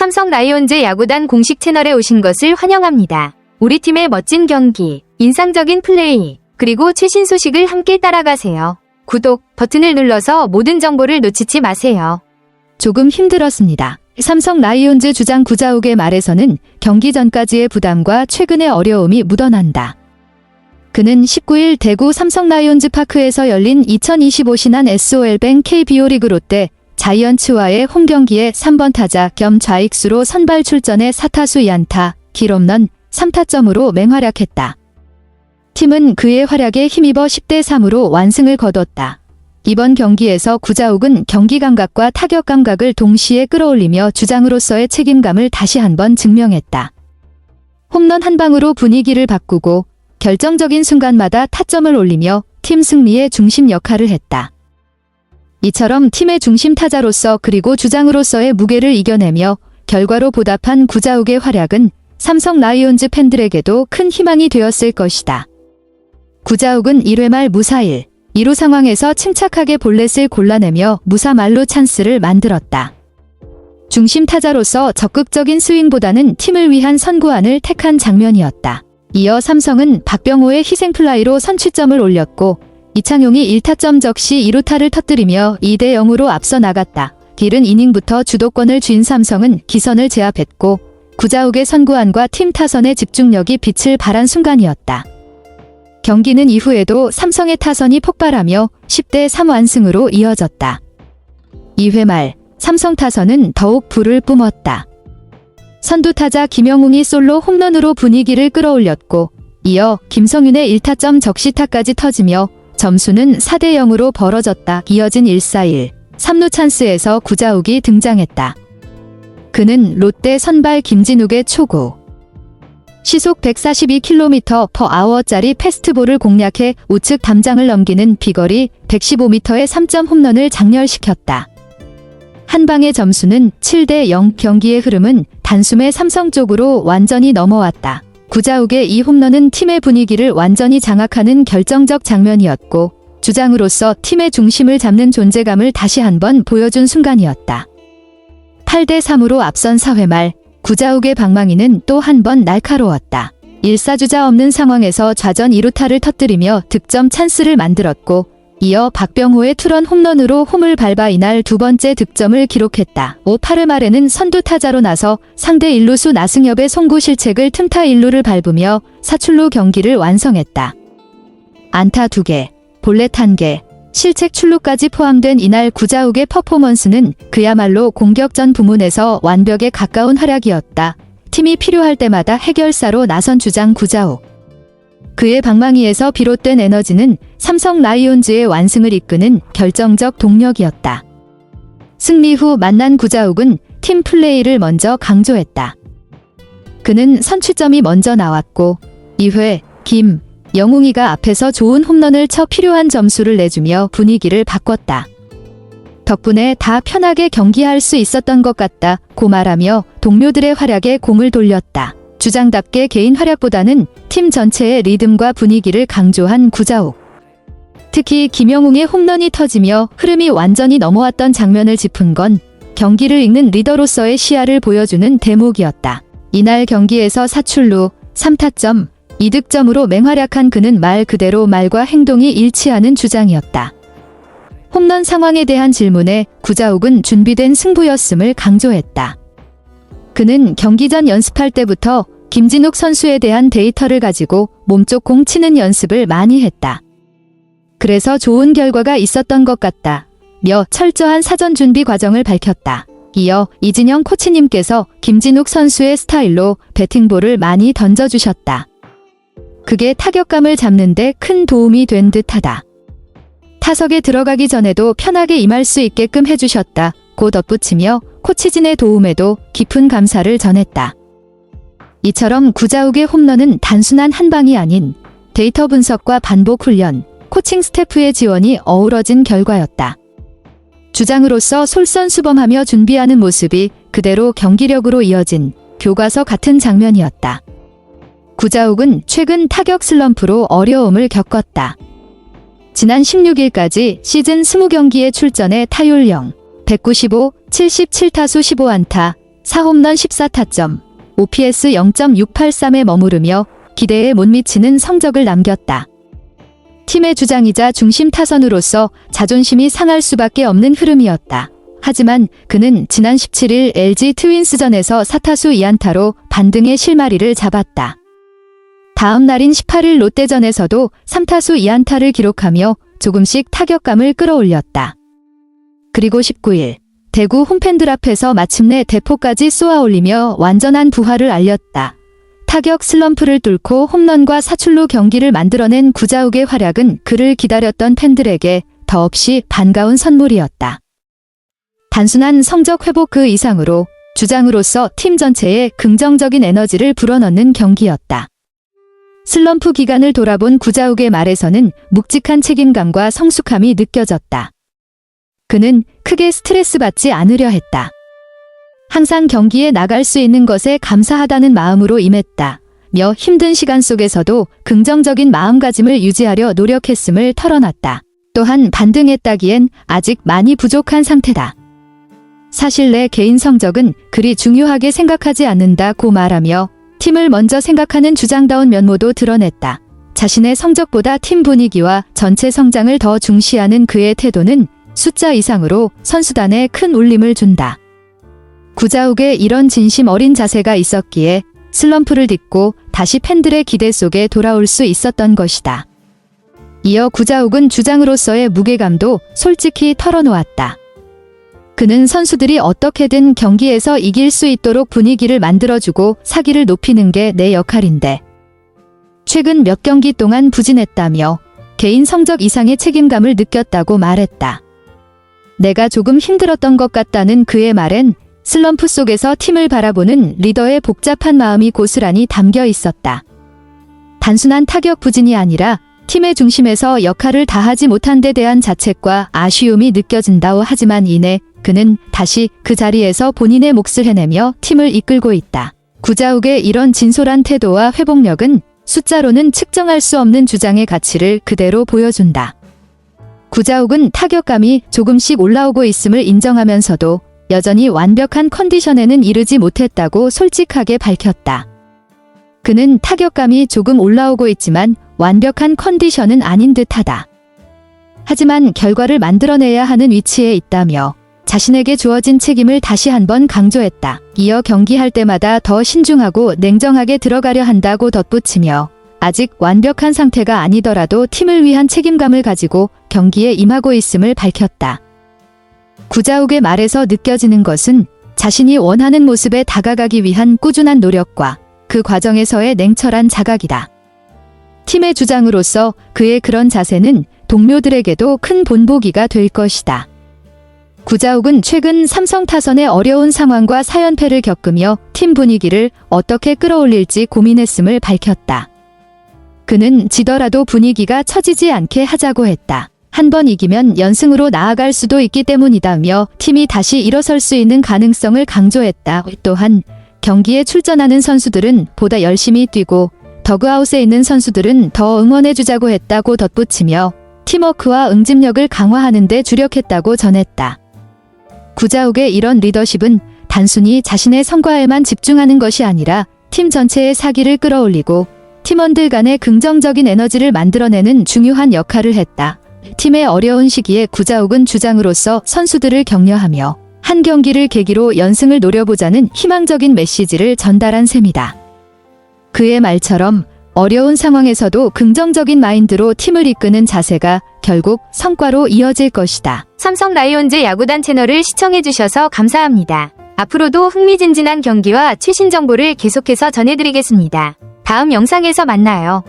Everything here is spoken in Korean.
삼성 라이온즈 야구단 공식 채널에 오신 것을 환영합니다. 우리 팀의 멋진 경기, 인상적인 플레이, 그리고 최신 소식을 함께 따라가세요. 구독 버튼을 눌러서 모든 정보를 놓치지 마세요. 조금 힘들었습니다. 삼성 라이온즈 주장 구자욱의 말에서는 경기 전까지의 부담과 최근의 어려움이 묻어난다. 그는 19일 대구 삼성 라이온즈 파크에서 열린 2025 신한 SOL뱅 KBO 리그 롯데 자이언츠와의 홈경기에 3번 타자 겸 좌익수로 선발 출전해 4타수 2안타, 길홈런 3타점으로 맹활약했다. 팀은 그의 활약에 힘입어 10대3으로 완승을 거뒀다. 이번 경기에서 구자욱은 경기 감각과 타격 감각을 동시에 끌어올리며 주장으로서의 책임감을 다시 한번 증명했다. 홈런 한 방으로 분위기를 바꾸고 결정적인 순간마다 타점을 올리며 팀 승리의 중심 역할을 했다. 이처럼 팀의 중심 타자로서 그리고 주장으로서의 무게를 이겨내며 결과로 보답한 구자욱의 활약은 삼성 라이온즈 팬들에게도 큰 희망이 되었을 것이다. 구자욱은 1회 말 무사1, 2루 상황에서 침착하게 볼넷을 골라내며 무사 말로 찬스를 만들었다. 중심 타자로서 적극적인 스윙보다는 팀을 위한 선구안을 택한 장면이었다. 이어 삼성은 박병호의 희생플라이로 선취점을 올렸고 이창용이 1타점 적시 2루타를 터뜨리며 2대0으로 앞서 나갔다. 길은 이닝부터 주도권을 쥔 삼성은 기선을 제압했고 구자욱의 선구안과 팀 타선의 집중력이 빛을 발한 순간이었다. 경기는 이후에도 삼성의 타선이 폭발하며 10대3 완승으로 이어졌다. 2회 말 삼성 타선은 더욱 불을 뿜었다. 선두타자 김영웅이 솔로 홈런으로 분위기를 끌어올렸고 이어 김성윤의 1타점 적시타까지 터지며 점수는 4대0으로 벌어졌다. 이어진 1-4-1, 3루 찬스에서 구자욱이 등장했다. 그는 롯데 선발 김진욱의 초구. 시속 142km/h짜리 패스트볼을 공략해 우측 담장을 넘기는 비거리 115m의 3점 홈런을 장렬시켰다. 한 방의 점수는 7대0. 경기의 흐름은 단숨에 삼성 쪽으로 완전히 넘어왔다. 구자욱의 이 홈런은 팀의 분위기를 완전히 장악하는 결정적 장면이었고 주장으로서 팀의 중심을 잡는 존재감을 다시 한번 보여준 순간이었다. 8대3으로 앞선 4회 말 구자욱의 방망이는 또 한 번 날카로웠다. 1사주자 없는 상황에서 좌전 2루타를 터뜨리며 득점 찬스를 만들었고 이어 박병호의 투런 홈런으로 홈을 밟아 이날 두 번째 득점을 기록했다. 8회 말에는 선두타자로 나서 상대 1루수 나승엽의 송구 실책을 틈타 1루를 밟으며 사출루 경기를 완성했다. 안타 2개, 볼넷 1개, 실책 출루까지 포함된 이날 구자욱의 퍼포먼스는 그야말로 공격전 부문에서 완벽에 가까운 활약이었다. 팀이 필요할 때마다 해결사로 나선 주장 구자욱. 그의 방망이에서 비롯된 에너지는 삼성 라이온즈의 완승을 이끄는 결정적 동력이었다. 승리 후 만난 구자욱은 팀 플레이를 먼저 강조했다. 그는 선취점이 먼저 나왔고 2회 영웅이가 앞에서 좋은 홈런을 쳐 필요한 점수를 내주며 분위기를 바꿨다. 덕분에 다 편하게 경기할 수 있었던 것 같다고 말하며 동료들의 활약에 공을 돌렸다. 주장답게 개인 활약보다는 팀 전체의 리듬과 분위기를 강조한 구자욱. 특히 김영웅의 홈런이 터지며 흐름이 완전히 넘어왔던 장면을 짚은 건 경기를 읽는 리더로서의 시야를 보여주는 대목이었다. 이날 경기에서 사출루, 3타점, 2득점으로 맹활약한 그는 말 그대로 말과 행동이 일치하는 주장이었다. 홈런 상황에 대한 질문에 구자욱은 준비된 승부였음을 강조했다. 그는 경기 전 연습할 때부터 김진욱 선수에 대한 데이터를 가지고 몸쪽 공 치는 연습을 많이 했다. 그래서 좋은 결과가 있었던 것 같다며 철저한 사전 준비 과정을 밝혔다. 이어 이진영 코치님께서 김진욱 선수의 스타일로 배팅볼을 많이 던져주셨다. 그게 타격감을 잡는 데 큰 도움이 된 듯하다. 타석에 들어가기 전에도 편하게 임할 수 있게끔 해주셨다고 덧붙이며 코치진의 도움에도 깊은 감사를 전했다. 이처럼 구자욱의 홈런은 단순한 한 방이 아닌 데이터 분석과 반복 훈련, 코칭 스태프의 지원이 어우러진 결과였다. 주장으로서 솔선수범하며 준비하는 모습이 그대로 경기력으로 이어진 교과서 같은 장면이었다. 구자욱은 최근 타격 슬럼프로 어려움을 겪었다. 지난 16일까지 시즌 20경기에 출전해 타율 0, 195, 77타수 15안타, 4홈런 14타점, OPS 0.683에 머무르며 기대에 못 미치는 성적을 남겼다. 팀의 주장이자 중심 타선으로서 자존심이 상할 수밖에 없는 흐름이었다. 하지만 그는 지난 17일 LG 트윈스전에서 4타수 2안타로 반등의 실마리를 잡았다. 다음 날인 18일 롯데전에서도 3타수 2안타를 기록하며 조금씩 타격감을 끌어올렸다. 그리고 19일 대구 홈팬들 앞에서 마침내 대포까지 쏘아올리며 완전한 부활을 알렸다. 타격 슬럼프를 뚫고 홈런과 사출루 경기를 만들어낸 구자욱의 활약은 그를 기다렸던 팬들에게 더없이 반가운 선물이었다. 단순한 성적 회복 그 이상으로 주장으로서 팀 전체에 긍정적인 에너지를 불어넣는 경기였다. 슬럼프 기간을 돌아본 구자욱의 말에서는 묵직한 책임감과 성숙함이 느껴졌다. 그는 크게 스트레스 받지 않으려 했다. 항상 경기에 나갈 수 있는 것에 감사하다는 마음으로 임했다. 며 힘든 시간 속에서도 긍정적인 마음가짐을 유지하려 노력했음을 털어놨다. 또한 반등했다기엔 아직 많이 부족한 상태다. 사실 내 개인 성적은 그리 중요하게 생각하지 않는다고 말하며 팀을 먼저 생각하는 주장다운 면모도 드러냈다. 자신의 성적보다 팀 분위기와 전체 성장을 더 중시하는 그의 태도는 숫자 이상으로 선수단에 큰 울림을 준다. 구자욱의 이런 진심 어린 자세가 있었기에 슬럼프를 딛고 다시 팬들의 기대 속에 돌아올 수 있었던 것이다. 이어 구자욱은 주장으로서의 무게감도 솔직히 털어놓았다. 그는 선수들이 어떻게든 경기에서 이길 수 있도록 분위기를 만들어주고 사기를 높이는 게 내 역할인데 최근 몇 경기 동안 부진했다며 개인 성적 이상의 책임감을 느꼈다고 말했다. 내가 조금 힘들었던 것 같다는 그의 말엔 슬럼프 속에서 팀을 바라보는 리더의 복잡한 마음이 고스란히 담겨 있었다. 단순한 타격 부진이 아니라 팀의 중심에서 역할을 다하지 못한 데 대한 자책과 아쉬움이 느껴진다고 하지만 이내 그는 다시 그 자리에서 본인의 몫을 해내며 팀을 이끌고 있다. 구자욱의 이런 진솔한 태도와 회복력은 숫자로는 측정할 수 없는 주장의 가치를 그대로 보여준다. 구자욱은 타격감이 조금씩 올라오고 있음을 인정하면서도 여전히 완벽한 컨디션에는 이르지 못했다고 솔직하게 밝혔다. 그는 타격감이 조금 올라오고 있지만 완벽한 컨디션은 아닌 듯하다. 하지만 결과를 만들어내야 하는 위치에 있다며 자신에게 주어진 책임을 다시 한번 강조했다. 이어 경기할 때마다 더 신중하고 냉정하게 들어가려 한다고 덧붙이며 아직 완벽한 상태가 아니더라도 팀을 위한 책임감을 가지고 경기에 임하고 있음을 밝혔다. 구자욱의 말에서 느껴지는 것은 자신이 원하는 모습에 다가가기 위한 꾸준한 노력과 그 과정에서의 냉철한 자각이다. 팀의 주장으로서 그의 그런 자세는 동료들에게도 큰 본보기가 될 것이다. 구자욱은 최근 삼성 타선의 어려운 상황과 사연패를 겪으며 팀 분위기를 어떻게 끌어올릴지 고민했음을 밝혔다. 그는 지더라도 분위기가 처지지 않게 하자고 했다. 한 번 이기면 연승으로 나아갈 수도 있기 때문이다며 팀이 다시 일어설 수 있는 가능성을 강조했다. 또한 경기에 출전하는 선수들은 보다 열심히 뛰고 더그아웃에 있는 선수들은 더 응원해주자고 했다고 덧붙이며 팀워크와 응집력을 강화하는 데 주력했다고 전했다. 구자욱의 이런 리더십은 단순히 자신의 성과에만 집중하는 것이 아니라 팀 전체의 사기를 끌어올리고 팀원들 간의 긍정적인 에너지를 만들어내는 중요한 역할을 했다. 팀의 어려운 시기에 구자욱은 주장으로서 선수들을 격려하며 한 경기를 계기로 연승을 노려보자는 희망적인 메시지를 전달한 셈이다. 그의 말처럼 어려운 상황에서도 긍정적인 마인드로 팀을 이끄는 자세가 결국 성과로 이어질 것이다. 삼성 라이온즈 야구단 채널을 시청해주셔서 감사합니다. 앞으로도 흥미진진한 경기와 최신 정보를 계속해서 전해드리겠습니다. 다음 영상에서 만나요.